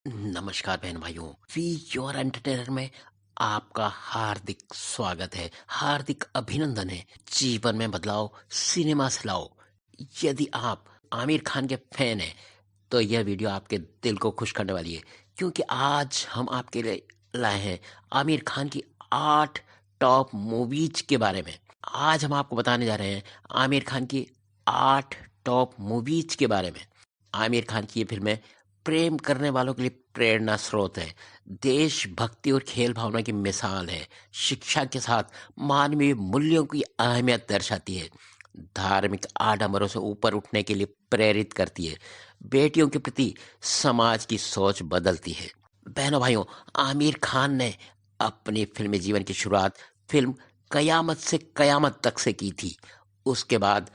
नमस्कार बहन भाइयों, वी योर एंटरटेनर में आपका हार्दिक स्वागत है, हार्दिक अभिनंदन है। जीवन में बदलाव सिनेमा से लाओ। यदि आप आमिर खान के फैन हैं तो यह वीडियो आपके दिल को खुश करने वाली है, क्योंकि आज हम आपके लिए लाए हैं आमिर खान की 8 टॉप मूवीज के बारे में। आज हम आपको बताने जा रहे हैं आमिर खान की 8 टॉप मूवीज के बारे में। आमिर खान की ये फिल्में प्रेम करने वालों के लिए प्रेरणा स्रोत है, देशभक्ति और खेल भावना की मिसाल है, शिक्षा के साथ मानवीय मूल्यों की अहमियत दर्शाती है, धार्मिक आडंबरों से ऊपर उठने के लिए प्रेरित करती है, बेटियों के प्रति समाज की सोच बदलती है। बहनों भाइयों, आमिर खान ने अपनी फिल्मी जीवन की शुरुआत फिल्म कयामत से कयामत तक से की थी। उसके बाद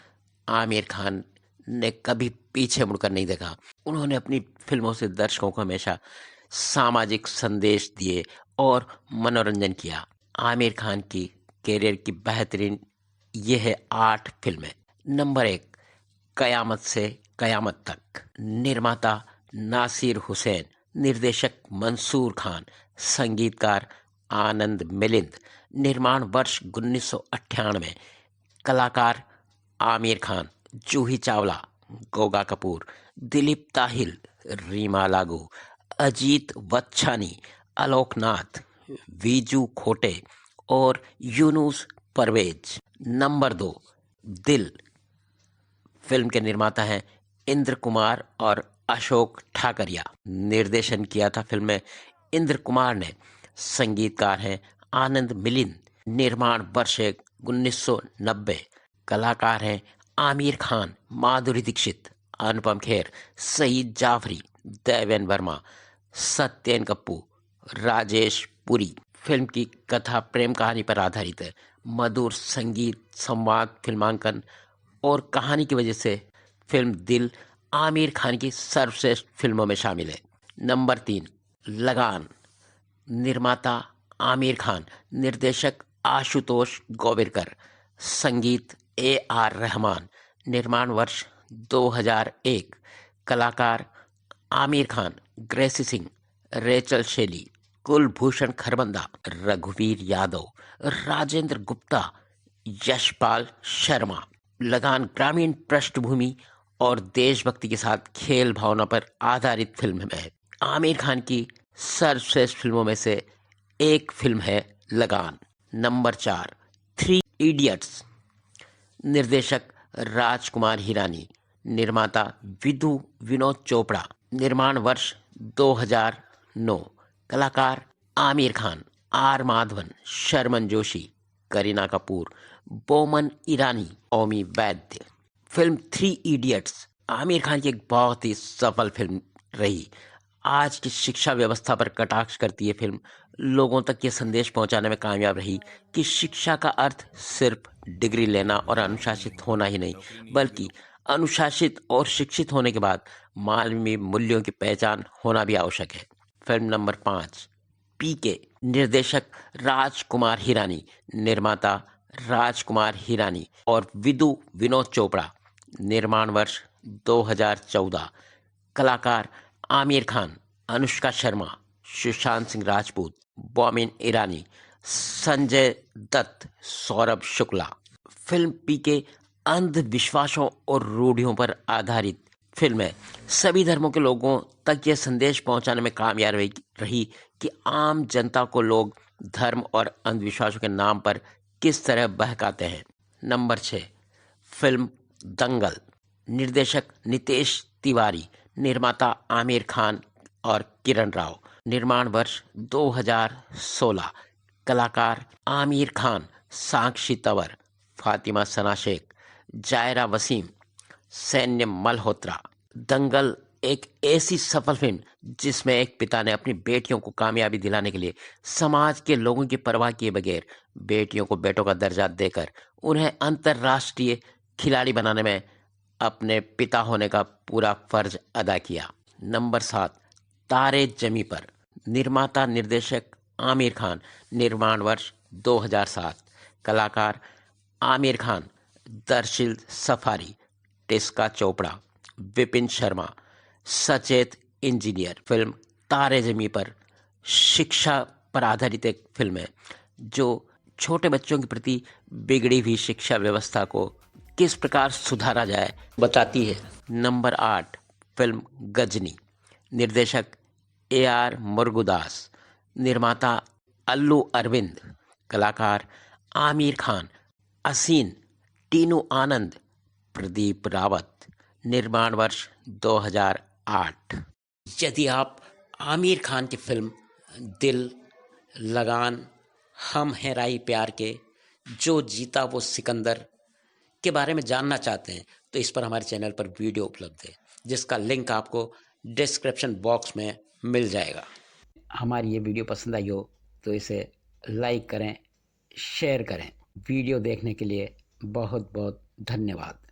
आमिर खान ने कभी पीछे मुड़कर नहीं देखा। उन्होंने अपनी फिल्मों से दर्शकों को हमेशा सामाजिक संदेश दिए और मनोरंजन किया। आमिर खान की कैरियर की बेहतरीन ये है 8 फिल्में। नंबर 1, कयामत से कयामत तक। निर्माता नासिर हुसैन, निर्देशक मंसूर खान, संगीतकार आनंद मिलिंद। निर्माण वर्ष 1998। कलाकार आमिर खान, जूही चावला, गोगा कपूर, दिलीप ताहिल, रीमा लागू, अजीत वच्छानी, आलोकनाथ, वीजू खोटे और यूनुस परवेज। नंबर 2, दिल। फिल्म के निर्माता हैं इंद्र कुमार और अशोक ठाकरिया। निर्देशन किया था फिल्म में इंद्र कुमार ने। संगीतकार हैं आनंद मिलिंद। निर्माण वर्ष है 1990। कलाकार हैं आमिर खान, माधुरी दीक्षित, अनुपम खेर, सईद जाफरी, देवेन वर्मा, सत्येन कप्पू, राजेश पुरी। फिल्म की कथा प्रेम कहानी पर आधारित है। मधुर संगीत, संवाद, फिल्मांकन और कहानी की वजह से फिल्म दिल आमिर खान की सर्वश्रेष्ठ फिल्मों में शामिल है। नंबर 3, लगान। निर्माता आमिर खान, निर्देशक आशुतोष गोविरकर, संगीत ए आर रहमान। निर्माण वर्ष 2001। कलाकार आमिर खान, ग्रेसी सिंह, रेचल शेली, कुलभूषण खरबंदा, रघुवीर यादव, राजेंद्र गुप्ता, यशपाल शर्मा। लगान ग्रामीण पृष्ठभूमि और देशभक्ति के साथ खेल भावना पर आधारित फिल्म है। आमिर खान की सर्वश्रेष्ठ फिल्मों में से एक फिल्म है लगान। Number 4, three idiots. निर्देशक राजकुमार हिरानी, निर्माता विधु विनोद चोपड़ा। निर्माण वर्ष 2009। कलाकार Aamir Khan, are Madhavan, Sharman Joshi, Kareena Kapoor, Boman Irani, Omi Vaidya. Film three idiots Aamir Khan की एक बहुत ही सफल फिल्म रही। आज की शिक्षा व्यवस्था पर कटाक्ष करती है फिल्म। लोगों तक ये संदेश पहुंचाने में कामयाब रही कि शिक्षा का अर्थ सिर्फ डिग्री लेना और अनुशासित होना ही नहीं, बल्कि अनुशासित और शिक्षित होने के बाद मानवीय मूल्यों की पहचान होना भी आवश्यक है। फिल्म नंबर 5, पीके। निर्देशक राजकुमार हिरानी, निर्माता राजकुमार हिरानी और विदु विनोद चोपड़ा। निर्माण वर्ष 2014। कलाकार आमिर खान, अनुष्का शर्मा, सुशांत सिंह राजपूत, बोमिन ईरानी, संजय दत्त, सौरभ शुक्ला। फिल्म पीके अंधविश्वासों और रूढ़ियों पर आधारित फिल्म है। सभी धर्मों के लोगों तक यह संदेश पहुंचाने में कामयाब रही कि आम जनता को लोग धर्म और अंधविश्वासों के नाम पर किस तरह बहकाते हैं। नंबर 6, फिल्म दंगल। निर्देशक नितेश तिवारी, निर्माता आमिर खान और किरण राव। निर्माण वर्ष 2016। कलाकार आमिर खान, साक्षी तंवर, फातिमा सना शेख, जायरा वसीम, सैन्य मल्होत्रा। दंगल एक ऐसी सफल फिल्म जिसमें एक पिता ने अपनी बेटियों को कामयाबी दिलाने के लिए समाज के लोगों की परवाह किए बगैर बेटियों को बेटों का दर्जा देकर उन्हें अंतर्राष्ट्रीय खिलाड़ी बनाने में अपने पिता होने का पूरा फर्ज अदा किया। नंबर 7, तारे जमी पर। निर्माता निर्देशक आमिर खान। निर्माण वर्ष 2007। कलाकार आमिर खान, दर्शिल सफारी, टिस्का चोपड़ा, विपिन शर्मा, सचेत इंजीनियर। फिल्म तारे ज़मीं पर शिक्षा पर आधारित एक फिल्म है जो छोटे बच्चों के प्रति बिगड़ी हुई शिक्षा व्यवस्था को किस प्रकार सुधारा जाए बताती है। Number 8 film Ghajini. निर्देशक AR मुरुगदास, निर्माता अल्लू अरविंद, कलाकार आमिर खान, असीन, टीनू आनंद, प्रदीप रावत। निर्माण वर्ष 2008। यदि आप आमिर खान की फिल्म दिल, लगान, हम हैं राही प्यार के, जो जीता वो सिकंदर के बारे में जानना चाहते हैं तो इस पर हमारे चैनल पर वीडियो उपलब्ध है जिसका लिंक आपको डिस्क्रिप्शन बॉक्स में मिल जाएगा। हमारी ये वीडियो पसंद आई हो तो इसे लाइक करें, शेयर करें। वीडियो देखने के लिए बहुत बहुत धन्यवाद।